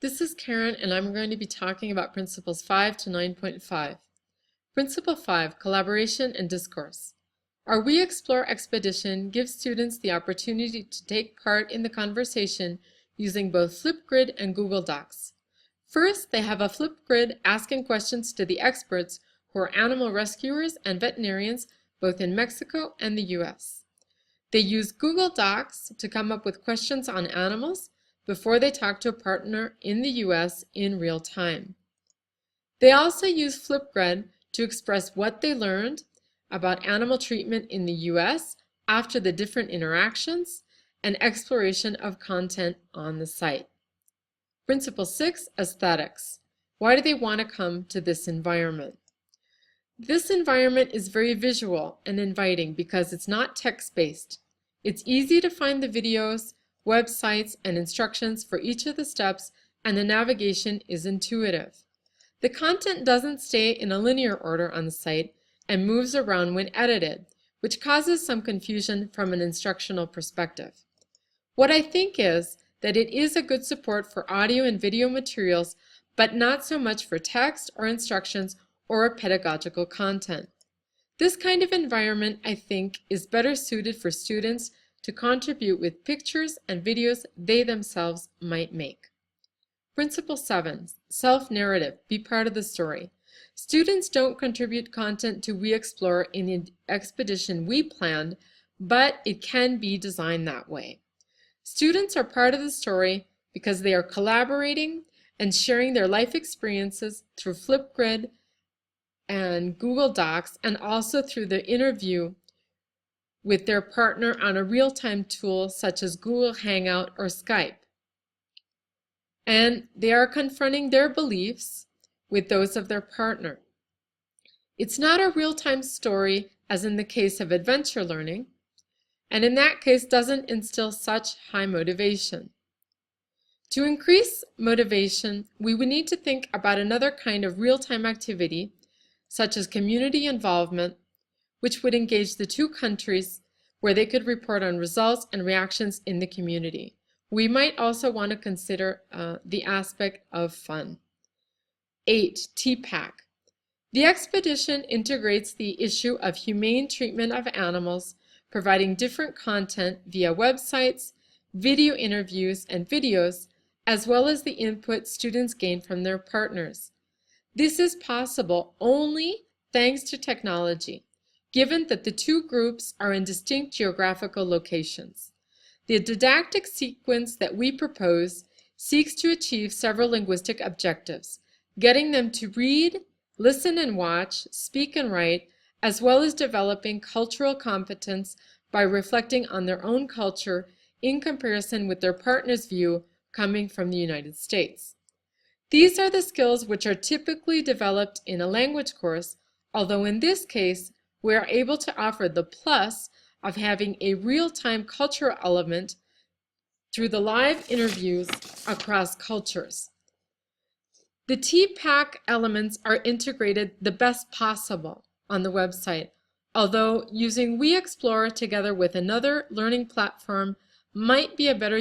This is Karen, and I'm going to be talking about Principles 5 to 9.5. Principle 5, Collaboration and Discourse. Our We Explore expedition gives students the opportunity to take part in the conversation using both Flipgrid and Google Docs. First, they have a Flipgrid asking questions to the experts who are animal rescuers and veterinarians both in Mexico and the US. They use Google Docs to come up with questions on animals before they talk to a partner in the US in real time. They also use Flipgrid to express what they learned about animal treatment in the US after the different interactions and exploration of content on the site. Principle 6, Aesthetics. Why do they want to come to this environment? This environment is very visual and inviting because it's not text-based. It's easy to find the videos, websites, and instructions for each of the steps, and the navigation is intuitive. The content doesn't stay in a linear order on the site and moves around when edited, which causes some confusion from an instructional perspective. What I think is that it is a good support for audio and video materials, but not so much for text or instructions or pedagogical content. This kind of environment, I think, is better suited for students to contribute with pictures and videos they themselves might make. Principle 7, Self-narrative. Be part of the story. Students don't contribute content to We Explore in the expedition we planned, but it can be designed that way. Students are part of the story because they are collaborating and sharing their life experiences through Flipgrid and Google Docs, and also through the interview with their partner on a real-time tool such as Google Hangout or Skype. And they are confronting their beliefs with those of their partner. It's not a real-time story as in the case of adventure learning, and in that case doesn't instill such high motivation. To increase motivation, we would need to think about another kind of real-time activity, such as community involvement, which would engage the two countries where they could report on results and reactions in the community. We might also want to consider the aspect of fun. 8. TPAC. The expedition integrates the issue of humane treatment of animals, providing different content via websites, video interviews, and videos, as well as the input students gain from their partners. This is possible only thanks to technology, given that the two groups are in distinct geographical locations. The didactic sequence that we propose seeks to achieve several linguistic objectives, getting them to read, listen and watch, speak and write, as well as developing cultural competence by reflecting on their own culture in comparison with their partner's view coming from the United States. These are the skills which are typically developed in a language course, although in this case, we are able to offer the plus of having a real-time cultural element through the live interviews across cultures. The TPAC elements are integrated the best possible on the website, although using We Explore together with another learning platform might be a better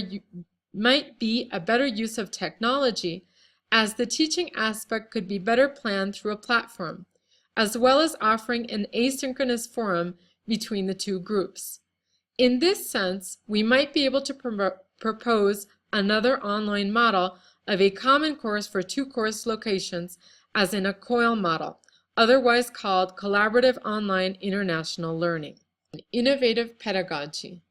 use of technology, as the teaching aspect could be better planned through a platform, as well as offering an asynchronous forum between the two groups. In this sense, we might be able to propose another online model of a common course for two course locations, as in a COIL model, otherwise called Collaborative Online International Learning. Innovative pedagogy.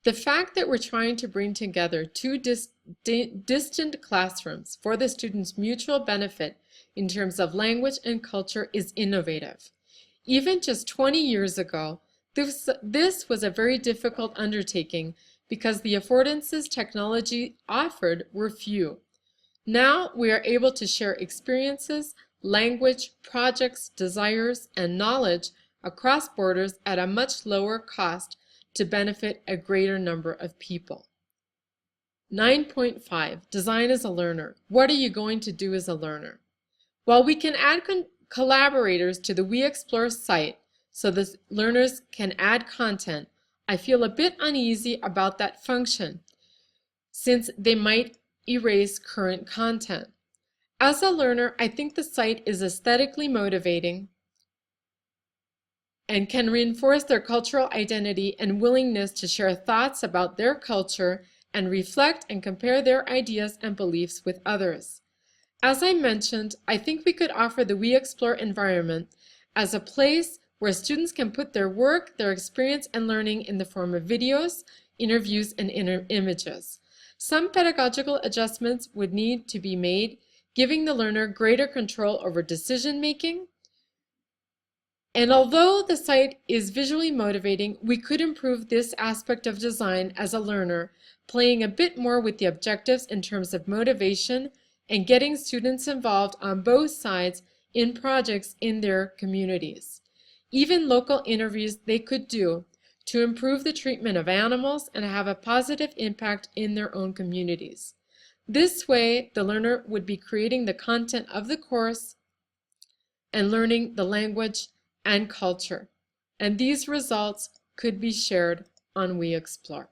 The fact that we're trying to bring together two distant classrooms for the students' mutual benefit in terms of language and culture is innovative. Even just 20 years ago, this was a very difficult undertaking because the affordances technology offered were few. Now we are able to share experiences, language, projects, desires, and knowledge across borders at a much lower cost to benefit a greater number of people. 9.5. Design as a learner. What are you going to do as a learner? While we can add collaborators to the We Explore site so the learners can add content, I feel a bit uneasy about that function, since they might erase current content. As a learner, I think the site is aesthetically motivating and can reinforce their cultural identity and willingness to share thoughts about their culture and reflect and compare their ideas and beliefs with others. As I mentioned, I think we could offer the We Explore environment as a place where students can put their work, their experience, and learning in the form of videos, interviews, and images. Some pedagogical adjustments would need to be made, giving the learner greater control over decision making. And although the site is visually motivating, we could improve this aspect of design as a learner, playing a bit more with the objectives in terms of motivation and getting students involved on both sides in projects in their communities. Even local interviews they could do to improve the treatment of animals and have a positive impact in their own communities. This way, the learner would be creating the content of the course and learning the language and culture. And these results could be shared on We Explore.